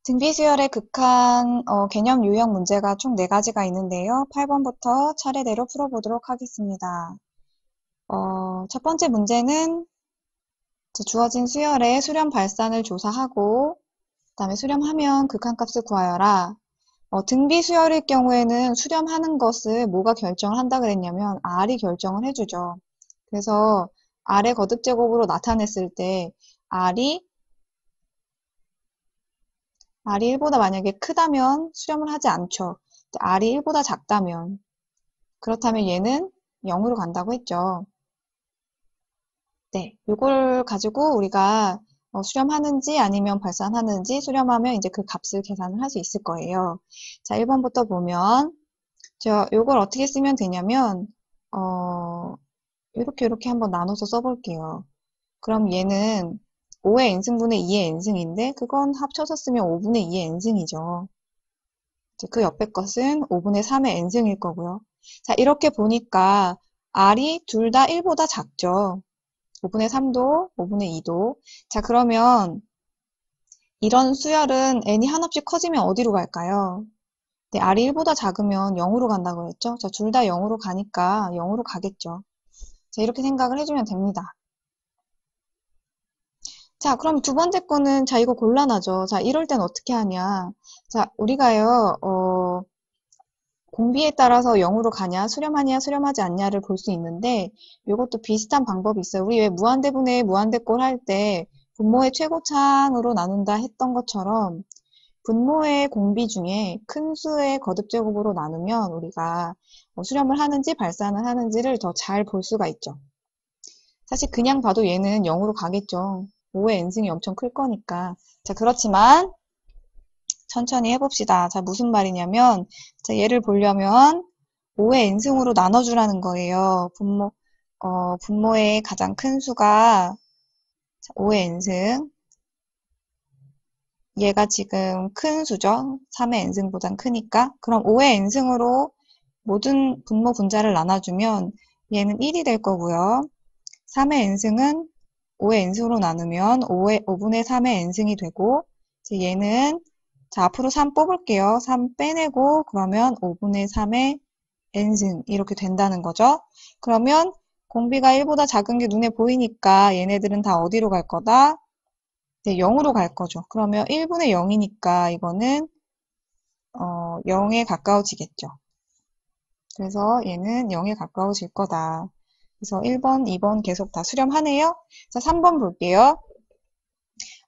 등비수열의 극한 개념 유형 문제가 총 4가지가 있는데요. 8번부터 차례대로 풀어보도록 하겠습니다. 첫 번째 문제는 주어진 수열의 수렴 발산을 조사하고 그 다음에 수렴하면 극한값을 구하여라. 등비수열일 경우에는 수렴하는 것을 뭐가 결정을 한다 그랬냐면 R이 결정을 해주죠. 그래서 R의 거듭제곱으로 나타냈을 때 R이 1보다 만약에 크다면 수렴을 하지 않죠. R이 1보다 작다면 그렇다면 얘는 0으로 간다고 했죠. 네, 이걸 가지고 우리가 수렴하는지 아니면 발산하는지 수렴하면 이제 그 값을 계산을 할 수 있을 거예요. 자, 1번부터 보면 이걸 어떻게 쓰면 되냐면 이렇게 한번 나눠서 써볼게요. 그럼 얘는 5의 n승분의 2의 n승인데 그건 합쳐서 쓰면 5분의 2의 n승이죠. 그 옆에 것은 5분의 3의 n승일 거고요. 자, 이렇게 보니까 R이 둘 다 1보다 작죠. 5분의 3도, 5분의 2도. 자, 그러면 이런 수열은 n이 한없이 커지면 어디로 갈까요? 네, R이 1보다 작으면 0으로 간다고 했죠? 자, 둘 다 0으로 가니까 0으로 가겠죠. 자, 이렇게 생각을 해주면 됩니다. 자, 그럼 두 번째 거는, 자, 이거 곤란하죠. 자, 이럴 땐 어떻게 하냐. 자, 우리가요, 공비에 따라서 0으로 가냐, 수렴하냐, 수렴하지 않냐를 볼 수 있는데 이것도 비슷한 방법이 있어요. 우리 왜 무한대분의 무한대꼴 할 때 분모의 최고차항으로 나눈다 했던 것처럼 분모의 공비 중에 큰 수의 거듭제곱으로 나누면 우리가 수렴을 하는지 발산을 하는지를 더 잘 볼 수가 있죠. 사실 그냥 봐도 얘는 0으로 가겠죠. 5의 n승이 엄청 클 거니까. 자, 그렇지만 천천히 해봅시다. 자, 무슨 말이냐면, 자, 얘를 보려면 5의 n승으로 나눠주라는 거예요. 분모의 가장 큰 수가 5의 n승. 얘가 지금 큰 수죠. 3의 n승보단 크니까. 그럼 5의 n승으로 모든 분모 분자를 나눠주면 얘는 1이 될 거고요. 3의 n승은 5의 n승으로 나누면 5분의 3의 n승이 되고, 얘는 자, 앞으로 3 뽑을게요. 3 빼내고 그러면 5분의 3의 n승 이렇게 된다는 거죠. 그러면 공비가 1보다 작은 게 눈에 보이니까 얘네들은 다 어디로 갈 거다? 네, 0으로 갈 거죠. 그러면 1분의 0이니까 이거는 0에 가까워지겠죠. 그래서 얘는 0에 가까워질 거다. 그래서 1번, 2번 계속 다 수렴하네요. 자, 3번 볼게요.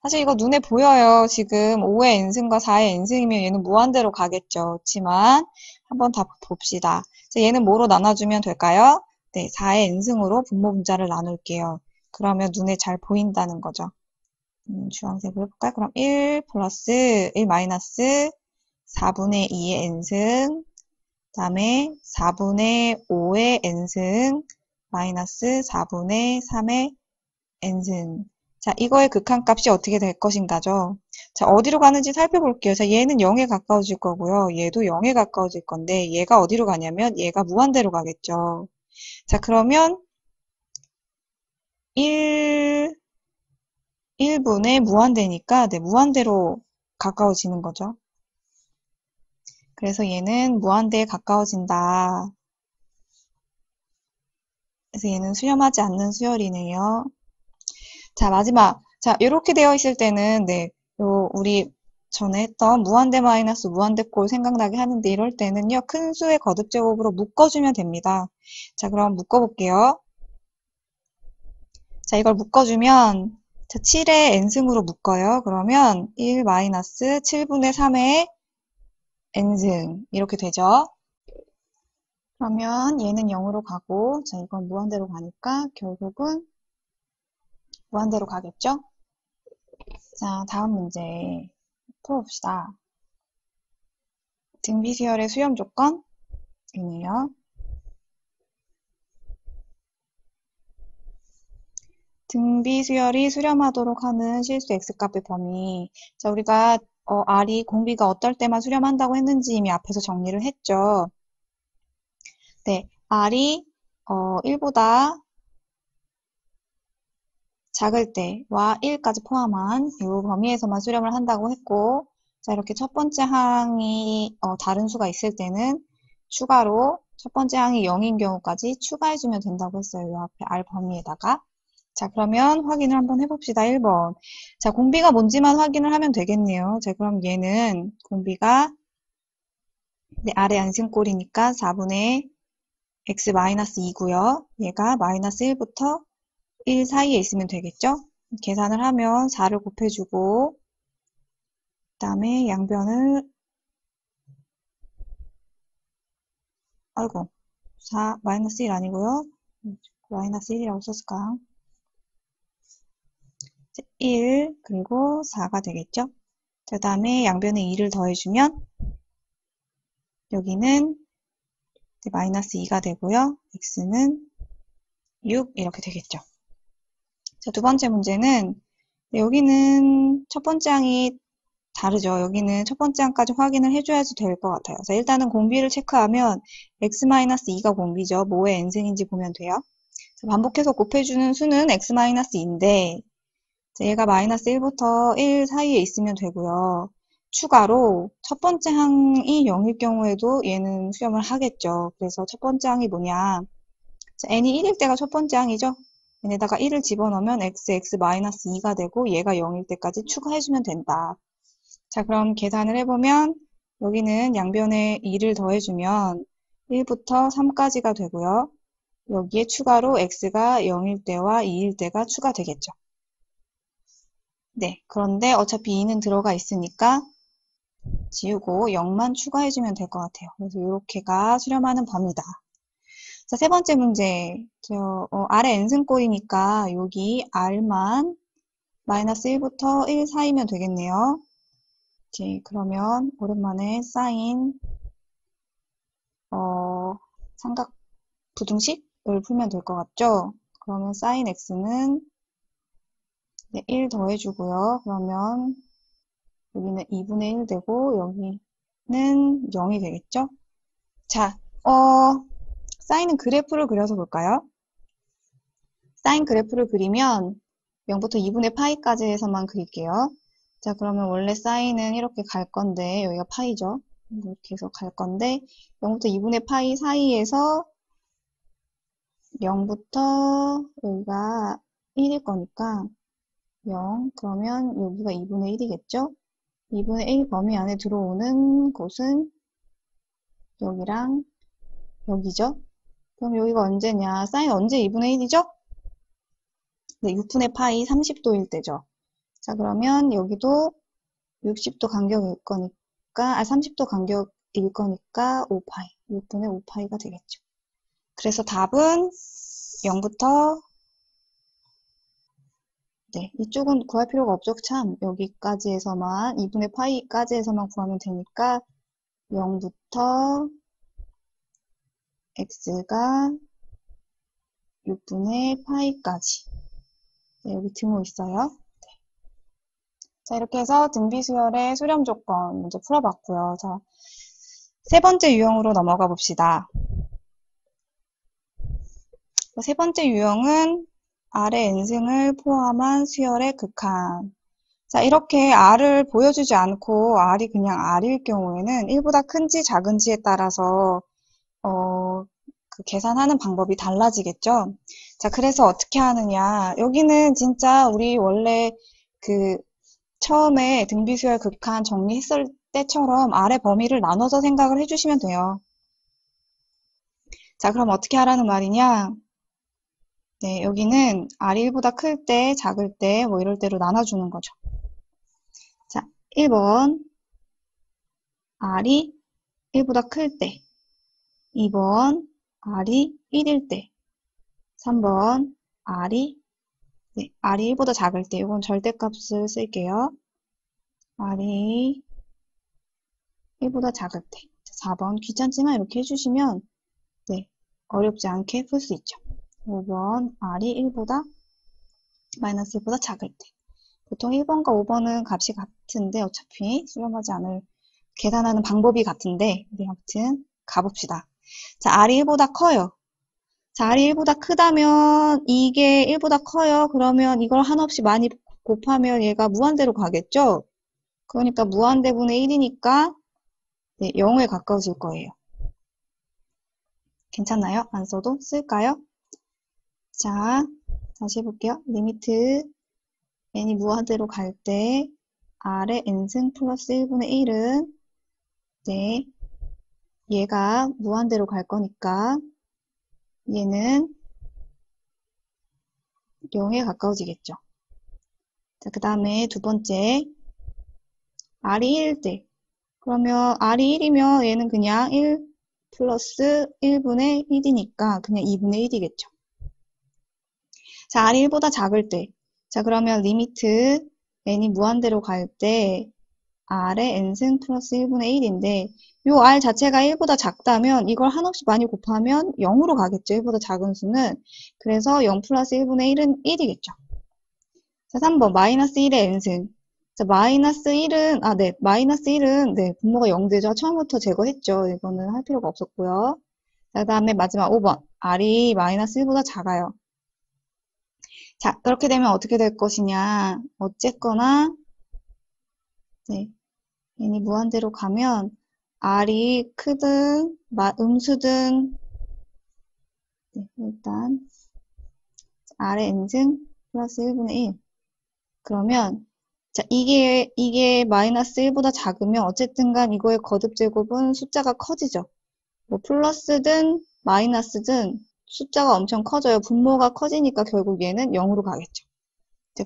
사실 이거 눈에 보여요. 지금 5의 n승과 4의 n승이면 얘는 무한대로 가겠죠. 그렇지만 한번 다 봅시다. 자, 얘는 뭐로 나눠주면 될까요? 네, 4의 n승으로 분모 분자를 나눌게요. 그러면 눈에 잘 보인다는 거죠. 주황색으로 해볼까요? 그럼 1 플러스 1 마이너스 4분의 2의 n승, 그 다음에 4분의 5의 n승, 마이너스 4분의 3의 n승. 자, 이거의 극한값이 어떻게 될 것인가죠? 자, 어디로 가는지 살펴볼게요. 자, 얘는 0에 가까워질 거고요. 얘도 0에 가까워질 건데 얘가 어디로 가냐면 얘가 무한대로 가겠죠. 자, 그러면 1분의 무한대니까 네, 무한대로 가까워지는 거죠. 그래서 얘는 무한대에 가까워진다. 그래서 얘는 수렴하지 않는 수열이네요. 자, 마지막. 자, 이렇게 되어 있을 때는, 네, 우리 전에 했던 무한대 마이너스 무한대 꼴 생각나게 하는데 이럴 때는요, 큰 수의 거듭제곱으로 묶어주면 됩니다. 자, 그럼 묶어볼게요. 자, 이걸 묶어주면, 자, 7의 n승으로 묶어요. 그러면 1 마이너스 7분의 3의 n승. 이렇게 되죠. 그러면 얘는 0으로 가고, 자, 이건 무한대로 가니까 결국은 무한대로 가겠죠? 자, 다음 문제 풀어봅시다. 등비수열의 수렴 조건이네요. 등비수열이 수렴하도록 하는 실수 x값의 범위. 자, 우리가 R이 공비가 어떨 때만 수렴한다고 했는지 이미 앞에서 정리를 했죠. 네, R이 1보다 작을 때와 1까지 포함한 이 범위에서만 수렴을 한다고 했고, 자, 이렇게 첫 번째 항이 다른 수가 있을 때는 추가로 첫 번째 항이 0인 경우까지 추가해주면 된다고 했어요. 이 앞에 R 범위에다가. 자, 그러면 확인을 한번 해봅시다. 1번. 자, 공비가 뭔지만 확인을 하면 되겠네요. 자, 그럼 얘는 공비가 아래 안승꼴이니까 4분의 x-2고요. 얘가 마이너스 1부터 1 사이에 있으면 되겠죠? 계산을 하면 4를 곱해주고 그 다음에 양변을 아이고 4 마이너스 1 아니고요. 마이너스 1이라고 썼을까? 1 그리고 4가 되겠죠? 그 다음에 양변에 2를 더해주면 여기는 마이너스 2가 되고요. x는 6 이렇게 되겠죠. 자, 두 번째 문제는 여기는 첫 번째 항이 다르죠. 여기는 첫 번째 항까지 확인을 해줘야지 될 것 같아요. 자, 일단은 공비를 체크하면 x-2가 공비죠. 뭐의 n승인지 보면 돼요. 자, 반복해서 곱해주는 수는 x-2인데 얘가 마이너스 1부터 1 사이에 있으면 되고요. 추가로 첫 번째 항이 0일 경우에도 얘는 수렴을 하겠죠. 그래서 첫 번째 항이 뭐냐. 자, n이 1일 때가 첫 번째 항이죠. n에다가 1을 집어넣으면 x-2가 되고 얘가 0일 때까지 추가해주면 된다. 자, 그럼 계산을 해보면 여기는 양변에 2를 더해주면 1부터 3까지가 되고요. 여기에 추가로 x가 0일 때와 2일 때가 추가되겠죠. 네, 그런데 어차피 2는 들어가 있으니까 지우고 0만 추가해주면 될 것 같아요. 그래서 이렇게가 수렴하는 범위다. 자, 세 번째 문제. 아래 n승꼴이니까 여기 r만 마이너스 1부터 1 사이면 되겠네요. 그러면 오랜만에 사인 삼각 부등식을 풀면 될 것 같죠? 그러면 사인 x는 1 더해주고요. 그러면 여기는 2분의 1 되고 여기는 0이 되겠죠? 자, 사인은 그래프를 그려서 볼까요? 사인 그래프를 그리면 0부터 2분의 파이까지 해서만 그릴게요. 자, 그러면 원래 사인은 이렇게 갈 건데 여기가 파이죠. 이렇게 해서 갈 건데 0부터 2분의 파이 사이에서 0부터 여기가 1일 거니까 0 그러면 여기가 2분의 1이겠죠? 2분의 1 범위 안에 들어오는 곳은 여기랑 여기죠? 그럼 여기가 언제냐? 사인 언제 2분의 1이죠? 네, 6분의 파이 30도일 때죠. 자, 그러면 여기도 60도 간격일 거니까, 30도 간격일 거니까 5파이, 6분의 5파이가 되겠죠. 그래서 답은 0부터, 네, 이쪽은 구할 필요가 없죠. 참, 여기까지 해서만, 2분의 파이까지 해서만 구하면 되니까, 0부터 x가 6분의 파이까지. 네, 여기 등호 있어요. 네. 자, 이렇게 해서 등비수열의 수렴 조건 문제 풀어봤고요. 자, 세 번째 유형으로 넘어가 봅시다. 세 번째 유형은 R의 n승을 포함한 수열의 극한. 자, 이렇게 R을 보여주지 않고 R이 그냥 R일 경우에는 1보다 큰지 작은지에 따라서 그 계산하는 방법이 달라지겠죠. 자, 그래서 어떻게 하느냐. 여기는 진짜 우리 원래 그 처음에 등비수열 극한 정리했을 때처럼 R의 범위를 나눠서 생각을 해주시면 돼요. 자, 그럼 어떻게 하라는 말이냐. 네, 여기는 R이 1보다 클 때, 작을 때, 뭐 이럴 때로 나눠주는 거죠. 자, 1번 R이 1보다 클 때, 2번 R이 1일 때, 3번 R이 1보다 작을 때, 이건 절대값을 쓸게요. R이 1보다 작을 때. 4번 귀찮지만 이렇게 해주시면 네, 어렵지 않게 풀 수 있죠. 5번 R이 1보다 마이너스 1보다 작을 때. 보통 1번과 5번은 값이 같은데 어차피 수렴하지 않을 계산하는 방법이 같은데 네, 아무튼 가봅시다. 자, R이 1보다 커요. 자, R이 1보다 크다면 이게 1보다 커요. 그러면 이걸 한없이 많이 곱하면 얘가 무한대로 가겠죠? 그러니까 무한대분의 1이니까 네, 0에 가까워질 거예요. 괜찮나요? 안 써도 쓸까요? 자, 다시 해볼게요. 리미트 n이 무한대로 갈 때 r의 n승 플러스 1분의 1은 네, 얘가 무한대로 갈 거니까 얘는 0에 가까워지겠죠. 자, 그 다음에 두 번째 r이 1일 때 그러면 r이 1이면 얘는 그냥 1 플러스 1분의 1이니까 그냥 2분의 1이겠죠. 자, r이 1보다 작을 때 자, 그러면 리미트 n이 무한대로 갈 때 r의 n승 플러스 1분의 1인데 요 r 자체가 1보다 작다면 이걸 한없이 많이 곱하면 0으로 가겠죠. 1보다 작은 수는. 그래서 0 플러스 1분의 1은 1이겠죠. 자, 3번 마이너스 1의 n승. 자, 마이너스 1은 마이너스 1은 분모가 0되죠. 처음부터 제거했죠. 이거는 할 필요가 없었고요. 자, 그 다음에 마지막 5번 r이 마이너스 1보다 작아요. 자, 그렇게 되면 어떻게 될 것이냐. 어쨌거나 네, n이 무한대로 가면 r이 크든 음수든 네, 일단 r의 n승 플러스 1분의 1 그러면 자 이게 마이너스 1보다 작으면 어쨌든 간 이거의 거듭 제곱은 숫자가 커지죠. 뭐 플러스든 마이너스든 숫자가 엄청 커져요. 분모가 커지니까 결국 얘는 0으로 가겠죠.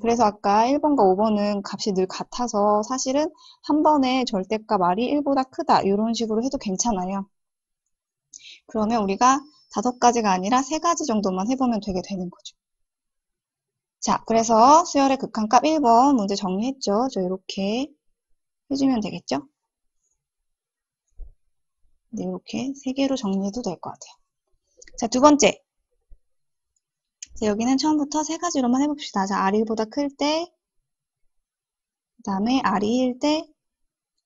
그래서 아까 1번과 5번은 값이 늘 같아서 사실은 한 번에 절대값 r이 1보다 크다 이런 식으로 해도 괜찮아요. 그러면 우리가 5가지가 아니라 3가지 정도만 해보면 되게 되는 거죠. 자, 그래서 수열의 극한값 1번 문제 정리했죠. 저 이렇게 해주면 되겠죠? 네, 이렇게 3개로 정리해도 될 것 같아요. 자, 두 번째. 자, 여기는 처음부터 3가지로만 해봅시다. 자, r1보다 클 때, 그 다음에 r이 1일 때,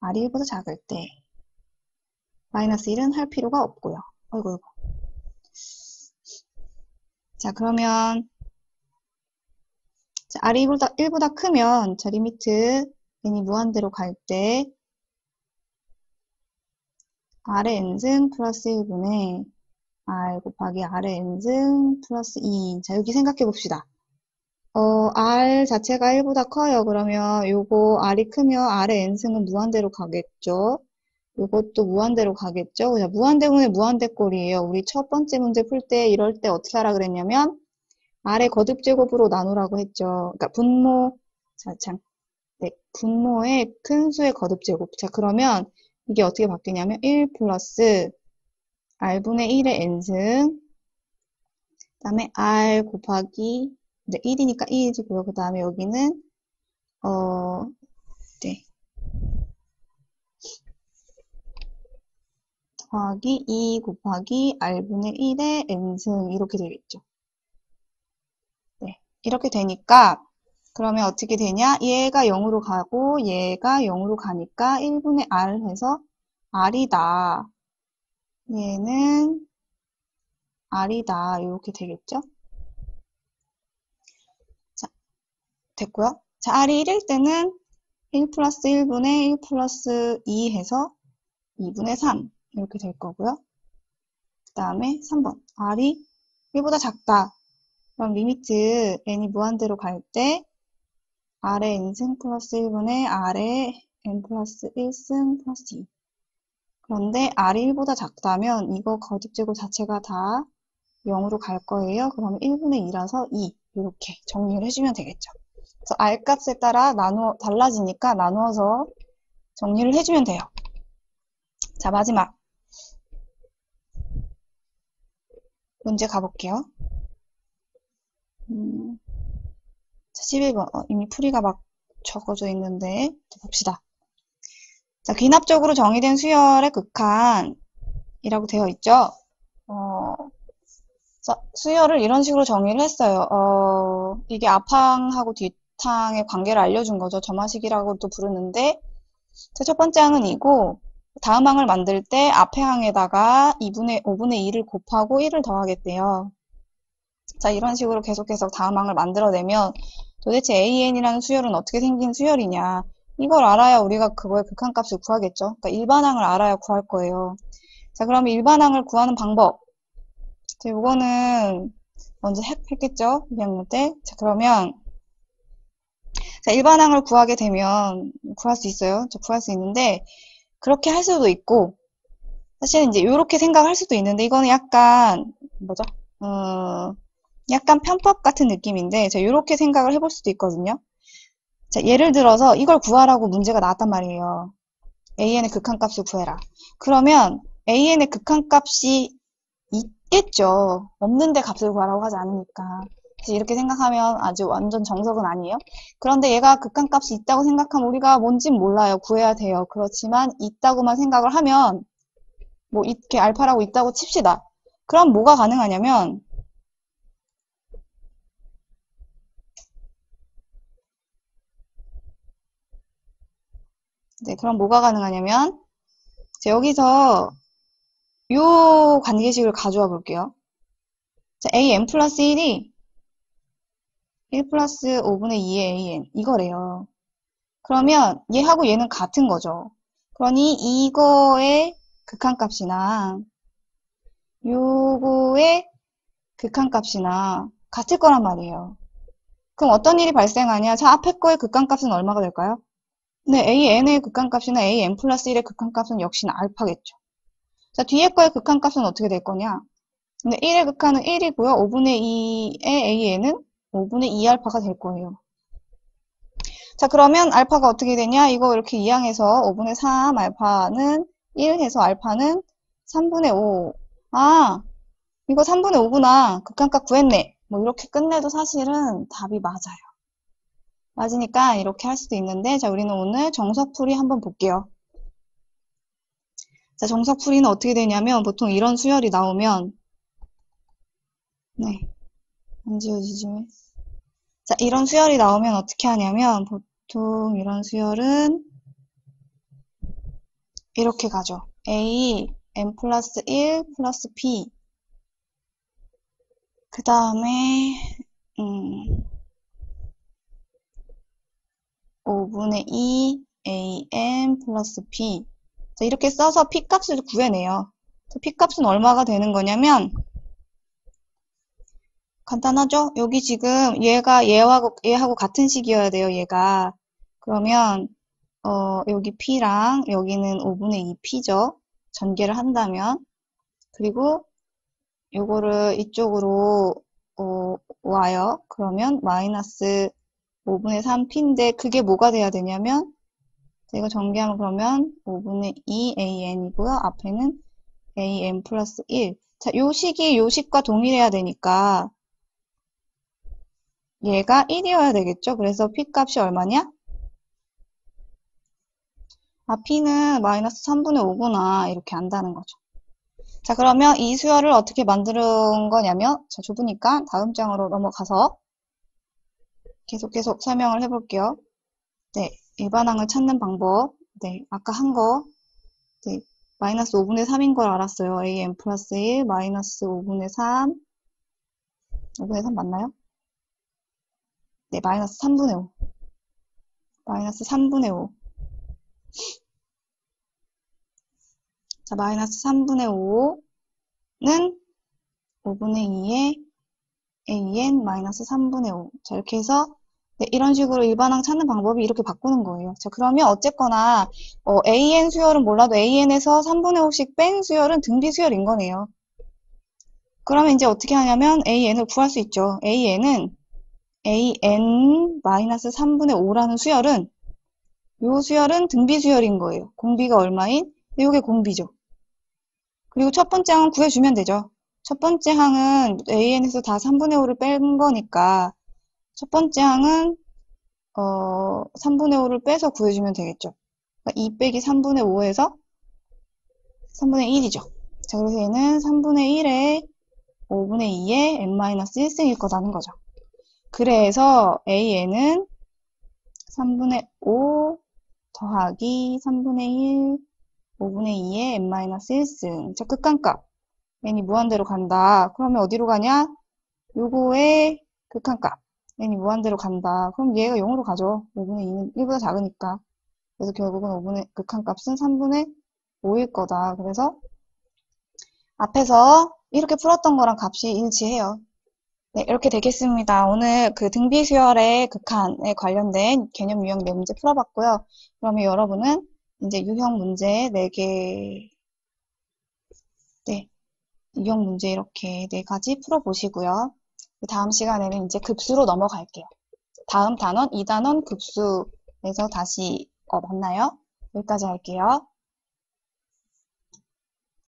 r이 1보다 작을 때, 마이너스 1은 할 필요가 없고요. 어이구. 자, 그러면 자, r이 1보다 크면 자, 리미트 n이 무한대로 갈 때 r의 n승 플러스 1분의 r 곱하기 r의 n승 플러스 2. 자, 여기 생각해 봅시다. r 자체가 1보다 커요. 그러면 요거 r이 크면 r의 n승은 무한대로 가겠죠. 요것도 무한대로 가겠죠. 자, 무한대분의 무한대꼴이에요. 우리 첫 번째 문제 풀 때 이럴 때 어떻게 하라 그랬냐면 r의 거듭제곱으로 나누라고 했죠. 그러니까 분모의 큰 수의 거듭제곱. 자, 그러면 이게 어떻게 바뀌냐면 1 플러스 r분의 1의 n승 그 다음에 r 곱하기 1이니까 1이고요. 그 다음에 여기는 더하기 2 곱하기 r분의 1의 n승 이렇게 되겠죠. 네, 이렇게 되니까 그러면 어떻게 되냐? 얘가 0으로 가고 얘가 0으로 가니까 1분의 r 해서 r이다. 얘는 r이다. 이렇게 되겠죠? 자, 됐고요. 자, r이 1일 때는 1 플러스 1분의 1 플러스 2 해서 2분의 3 이렇게 될 거고요. 그 다음에 3번 r이 1보다 작다. 그럼 리미트 n이 무한대로 갈 때 r의 n승 플러스 1분의 r의 n 플러스 1승 플러스 2. 그런데 r이 1보다 작다면 이거 거듭제곱 자체가 다 0으로 갈 거예요. 그러면 1분의 2라서 2 이렇게 정리를 해주면 되겠죠. 그래서 r값에 따라 달라지니까 나누어서 정리를 해주면 돼요. 자, 마지막 문제 가볼게요. 자, 11번 이미 풀이가 막 적어져 있는데 봅시다. 자, 귀납적으로 정의된 수열의 극한이라고 되어 있죠. 자, 수열을 이런 식으로 정의를 했어요. 이게 앞항하고 뒷항의 관계를 알려준 거죠. 점화식이라고도 부르는데 자, 첫 번째 항은 이고 다음 항을 만들 때 앞에 항에다가 5분의 2를 곱하고 1을 더하겠대요. 자, 이런 식으로 계속해서 다음 항을 만들어내면 도대체 AN이라는 수열은 어떻게 생긴 수열이냐. 이걸 알아야 우리가 그거의 극한값을 구하겠죠. 그러니까 일반항을 알아야 구할 거예요. 자, 그러면 일반항을 구하는 방법. 자, 이거는 먼저 했겠죠? 2학년 때. 자, 그러면 자, 일반항을 구하게 되면 구할 수 있어요. 자, 구할 수 있는데 그렇게 할 수도 있고 사실은 이제 이렇게 생각할 수도 있는데 이거는 약간 뭐죠? 약간 편법 같은 느낌인데 자, 이렇게 생각을 해볼 수도 있거든요. 자, 예를 들어서 이걸 구하라고 문제가 나왔단 말이에요. AN의 극한값을 구해라. 그러면 AN의 극한값이 있겠죠. 없는데 값을 구하라고 하지 않으니까. 그래서 이렇게 생각하면 아주 완전 정석은 아니에요. 그런데 얘가 극한값이 있다고 생각하면 우리가 뭔진 몰라요. 구해야 돼요. 그렇지만 있다고만 생각을 하면 뭐 이렇게 알파라고 있다고 칩시다. 그럼 뭐가 가능하냐면 네, 그럼 뭐가 가능하냐면 자, 여기서 요 관계식을 가져와 볼게요. 자, AN 플러스 1이 1 플러스 5분의 2의 AN 이거래요. 그러면 얘하고 얘는 같은 거죠. 그러니 이거의 극한값이나 요거의 극한값이나 같을 거란 말이에요. 그럼 어떤 일이 발생하냐? 자, 앞에 거의 극한값은 얼마가 될까요? 네, AN의 극한값이나 AN 플러스 1의 극한값은 역시나 알파겠죠. 자, 뒤에 거의 극한값은 어떻게 될 거냐? 근데 1의 극한은 1이고요. 5분의 2의 AN은 5분의 2알파가 될 거예요. 자, 그러면 알파가 어떻게 되냐? 이거 이렇게 이항해서 5분의 3 알파는 1 해서 알파는 3분의 5. 아, 이거 3분의 5구나. 극한값 구했네. 뭐 이렇게 끝내도 사실은 답이 맞아요. 맞으니까 이렇게 할 수도 있는데 자, 우리는 오늘 정석풀이 한번 볼게요. 자, 정석풀이는 어떻게 되냐면 보통 이런 수열이 나오면 네, 안 지워지지 왜? 자, 이런 수열이 나오면 어떻게 하냐면 보통 이런 수열은 이렇게 가죠. A, n 플러스 1 플러스 p 그 다음에 5분의 2 an 플러스 p 자, 이렇게 써서 p 값을 구해내요. 자, p 값은 얼마가 되는 거냐면 간단하죠? 여기 지금 얘하고 같은 식이어야 돼요, 얘가. 그러면, 여기 P랑 여기는 5분의 2 P죠. 전개를 한다면. 그리고 요거를 이쪽으로, 와요. 그러면 마이너스 5분의 3 P인데 그게 뭐가 돼야 되냐면, 이거 전개하면 그러면 5분의 2 AN이고요. 앞에는 AN 플러스 1. 자, 요 식이 요 식과 동일해야 되니까, 얘가 1이어야 되겠죠? 그래서 P값이 얼마냐? 아, P는 마이너스 3분의 5구나. 이렇게 안다는 거죠. 자, 그러면 이 수열을 어떻게 만드는 거냐면, 자, 좁으니까 다음 장으로 넘어가서 계속 설명을 해볼게요. 네, 일반항을 찾는 방법. 네, 아까 한 거. 네, 마이너스 5분의 3인 걸 알았어요. AN 플러스 1, 마이너스 5분의 3. 5분의 3 맞나요? 네, 마이너스 3분의 5. 마이너스 3분의 5. 자, 마이너스 3분의 5는 5분의 2의 AN 마이너스 3분의 5. 자, 이렇게 해서 네, 이런 식으로 일반항 찾는 방법이 이렇게 바꾸는 거예요. 자, 그러면 어쨌거나 AN 수열은 몰라도 AN에서 3분의 5씩 뺀 수열은 등비 수열인 거네요. 그러면 이제 어떻게 하냐면 AN을 구할 수 있죠. AN은 AN 마이너스 3분의 5라는 수열은 요 수열은 등비 수열인 거예요. 공비가 얼마인? 요게 공비죠. 그리고 첫 번째 항은 구해주면 되죠. 첫 번째 항은 AN에서 다 3분의 5를 뺀 거니까 첫 번째 항은 3분의 5를 빼서 구해주면 되겠죠. 그러니까 2 빼기 3분의 5에서 3분의 1이죠. 자, 그래서 얘는 3분의 1에 5분의 2에 n-1승일 거라는 거죠. 그래서 AN은 3분의 5 더하기 3분의 1, 5분의 2에 n-1승. 자, 극한값. n이 무한대로 간다. 그러면 어디로 가냐? 요거의 극한값. n이 무한대로 간다. 그럼 얘가 0으로 가죠. 5분의 2는 1보다 작으니까. 그래서 결국은 5분의, 극한값은 3분의 5일 거다. 그래서 앞에서 이렇게 풀었던 거랑 값이 일치해요. 네, 이렇게 되겠습니다. 오늘 그 등비수열의 극한에 관련된 개념 유형 4문제 풀어봤고요. 그러면 여러분은 이제 유형 문제 4개, 네, 유형 문제 이렇게 4가지 풀어보시고요. 다음 시간에는 이제 급수로 넘어갈게요. 다음 단원, 2단원 급수에서 다시 만나요. 여기까지 할게요.